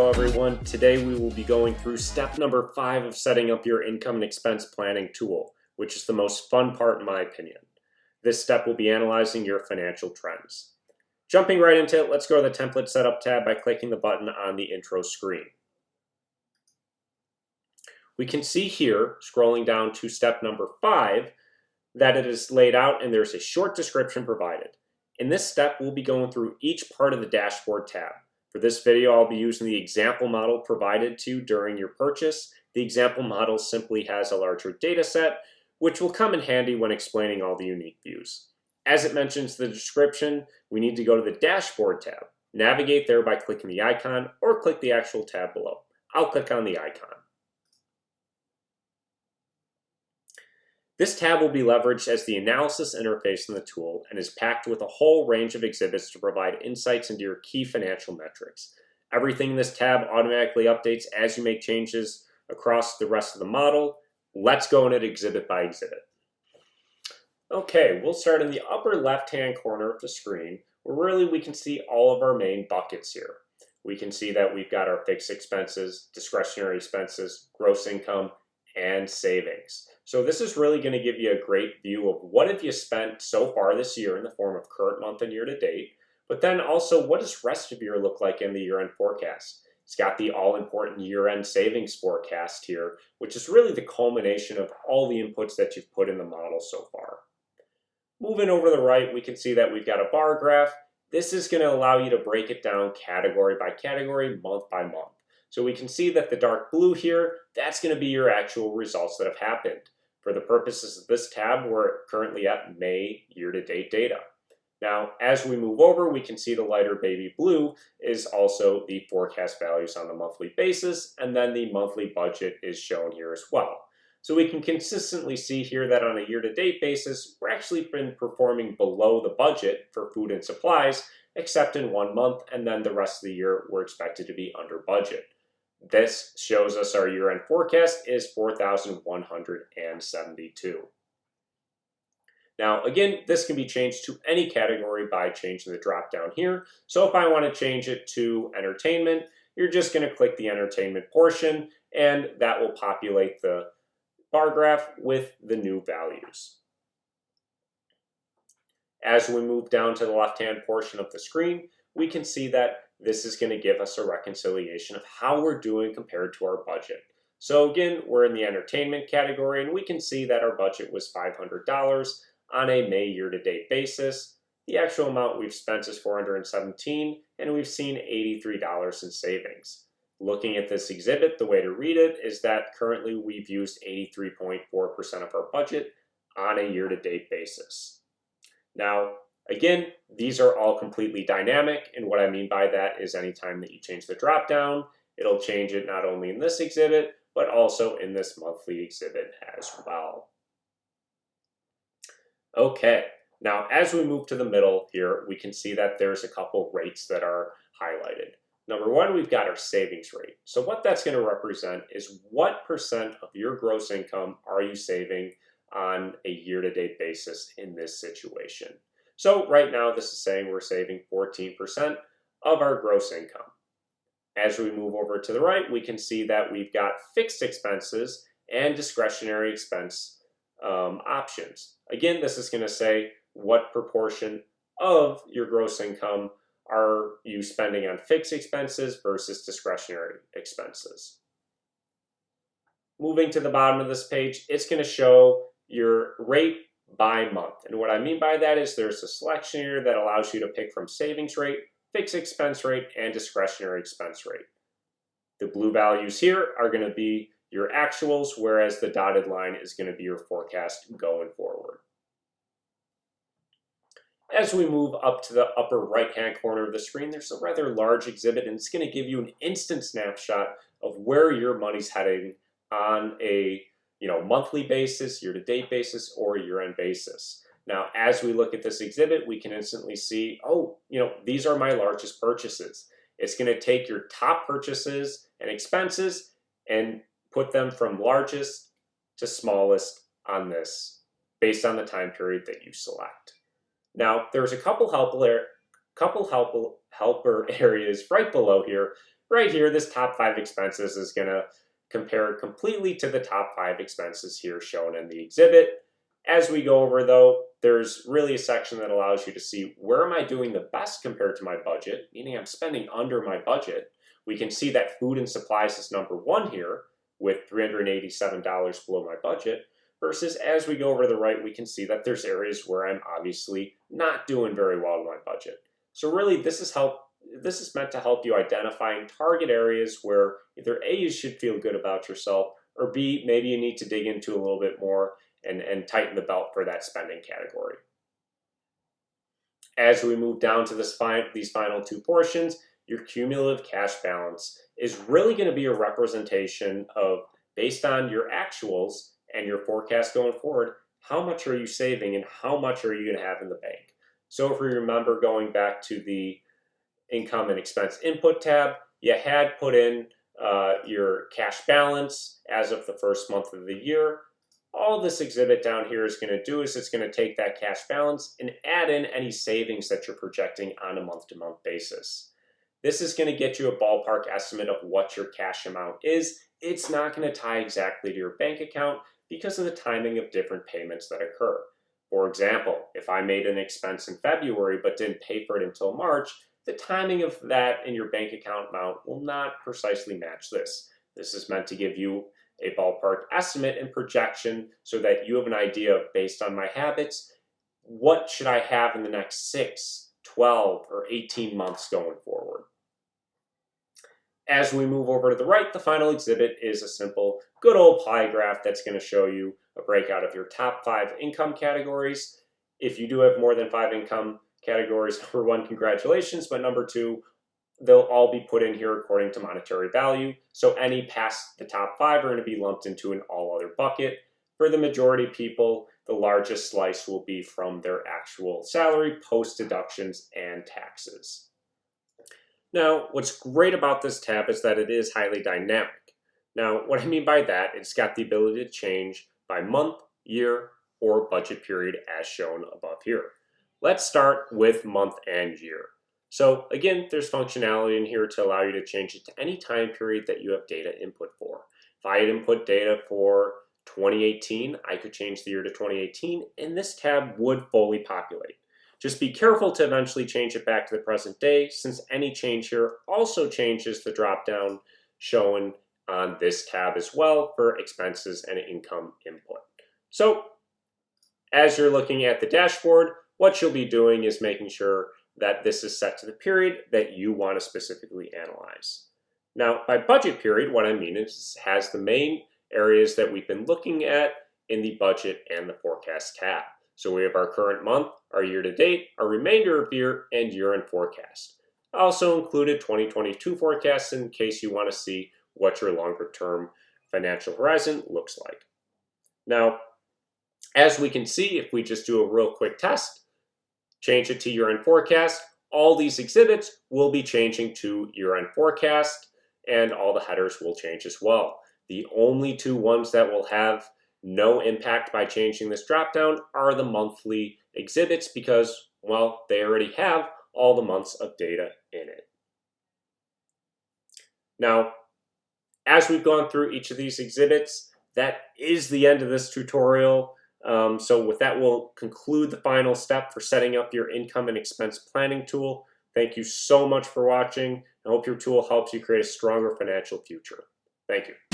Hello everyone. Today we will be going through step number 5 of setting up your income and expense planning tool, which is the most fun part in my opinion. This step will be analyzing your financial trends. Jumping right into it, let's go to the Template Setup tab by clicking the button on the intro screen. We can see here, scrolling down to step number 5, that it is laid out and there's a short description provided. In this step, we'll be going through each part of the dashboard tab. For this video, I'll be using the example model provided to you during your purchase. The example model simply has a larger data set, which will come in handy when explaining all the unique views. As it mentions in the description, we need to go to the dashboard tab. Navigate there by clicking the icon or click the actual tab below. I'll click on the icon. This tab will be leveraged as the analysis interface in the tool and is packed with a whole range of exhibits to provide insights into your key financial metrics. Everything in this tab automatically updates as you make changes across the rest of the model. Let's go in it exhibit by exhibit. Okay, we'll start in the upper left-hand corner of the screen where really we can see all of our main buckets here. We can see that we've got our fixed expenses, discretionary expenses, gross income, and savings. So this is really going to give you a great view of what have you spent so far this year in the form of current month and year to date, but then also what does rest of year look like in the year-end forecast. It's got the all-important year-end savings forecast here, which is really the culmination of all the inputs that you've put in the model so far. Moving over to the right, we can see that we've got a bar graph. This is going to allow you to break it down category by category, month by month. So we can see that the dark blue here, that's going to be your actual results that have happened. For the purposes of this tab, we're currently at May year-to-date data. Now, as we move over, we can see the lighter baby blue is also the forecast values on a monthly basis, and then the monthly budget is shown here as well. So we can consistently see here that on a year-to-date basis, we're actually been performing below the budget for food and supplies, except in 1 month, and then the rest of the year we're expected to be under budget. This shows us our year-end forecast is 4,172. Now, again, this can be changed to any category by changing the drop-down here. So if I want to change it to entertainment, you're just going to click the entertainment portion, and that will populate the bar graph with the new values. As we move down to the left-hand portion of the screen, we can see that this is going to give us a reconciliation of how we're doing compared to our budget. So again, we're in the entertainment category, and we can see that our budget was $500 on a May year-to-date basis. The actual amount we've spent is $417, and we've seen $83 in savings. Looking at this exhibit, the way to read it is that currently we've used 83.4% of our budget on a year-to-date basis. Now, again, these are all completely dynamic, and what I mean by that is anytime that you change the drop-down, it'll change it not only in this exhibit, but also in this monthly exhibit as well. Okay, now as we move to the middle here, we can see that there's a couple rates that are highlighted. Number one, we've got our savings rate. So what that's going to represent is what percent of your gross income are you saving on a year-to-date basis in this situation. So right now, this is saying we're saving 14% of our gross income. As we move over to the right, we can see that we've got fixed expenses and discretionary expense options. Again, this is going to say what proportion of your gross income are you spending on fixed expenses versus discretionary expenses. Moving to the bottom of this page, it's going to show your rate by month. And what I mean by that is there's a selection here that allows you to pick from savings rate, fixed expense rate, and discretionary expense rate. The blue values here are going to be your actuals, whereas the dotted line is going to be your forecast going forward. As we move up to the upper right-hand corner of the screen, there's a rather large exhibit, and it's going to give you an instant snapshot of where your money's heading on a monthly basis, year-to-date basis, or year-end basis. Now, as we look at this exhibit, we can instantly see, these are my largest purchases. It's going to take your top purchases and expenses and put them from largest to smallest on this based on the time period that you select. Now, there's a couple helper areas right below here right here, this top 5 expenses is going to compare completely to the top 5 expenses here shown in the exhibit. As we go over though, there's really a section that allows you to see where am I doing the best compared to my budget, meaning I'm spending under my budget. We can see that food and supplies is number 1 here with $387 below my budget, versus as we go over to the right, we can see that there's areas where I'm obviously not doing very well in my budget. So really this is meant to help you identify and target areas where either A, you should feel good about yourself, or B, maybe you need to dig into a little bit more and tighten the belt for that spending category. As we move down to these final 2 portions, your cumulative cash balance is really going to be a representation of, based on your actuals and your forecast going forward, how much are you saving and how much are you going to have in the bank. So if we remember going back to the income and expense input tab, you had put in your cash balance as of the first month of the year. All this exhibit down here is going to do is it's going to take that cash balance and add in any savings that you're projecting on a month-to-month basis. This is going to get you a ballpark estimate of what your cash amount is. It's not going to tie exactly to your bank account because of the timing of different payments that occur. For example, if I made an expense in February but didn't pay for it until March, the timing of that in your bank account amount will not precisely match this. This is meant to give you a ballpark estimate and projection so that you have an idea of, based on my habits, what should I have in the next 6, 12, or 18 months going forward. As we move over to the right, the final exhibit is a simple, good old pie graph that's going to show you a breakout of your top 5 income categories. If you do have more than 5 income categories, number 1, congratulations, but number 2, they'll all be put in here according to monetary value. So any past the top 5 are going to be lumped into an all other bucket. For the majority of people, the largest slice will be from their actual salary, post deductions, and taxes. Now, what's great about this tab is that it is highly dynamic. Now, what I mean by that, it's got the ability to change by month, year, or budget period as shown above here. Let's start with month and year. So again, there's functionality in here to allow you to change it to any time period that you have data input for. If I had input data for 2018, I could change the year to 2018, and this tab would fully populate. Just be careful to eventually change it back to the present day, since any change here also changes the drop-down shown on this tab as well for expenses and income input. So as you're looking at the dashboard, what you'll be doing is making sure that this is set to the period that you want to specifically analyze. Now, by budget period, what I mean is it has the main areas that we've been looking at in the budget and the forecast tab. So we have our current month, our year to date, our remainder of year, and year-end forecast. I also included 2022 forecasts in case you want to see what your longer-term financial horizon looks like. Now, as we can see, if we just do a real quick test, change it to year-end forecast, all these exhibits will be changing to year-end forecast, and all the headers will change as well. The only 2 ones that will have no impact by changing this dropdown are the monthly exhibits because, well, they already have all the months of data in it. Now, as we've gone through each of these exhibits, that is the end of this tutorial. So with that, we'll conclude the final step for setting up your income and expense planning tool. Thank you so much for watching. I hope your tool helps you create a stronger financial future. Thank you.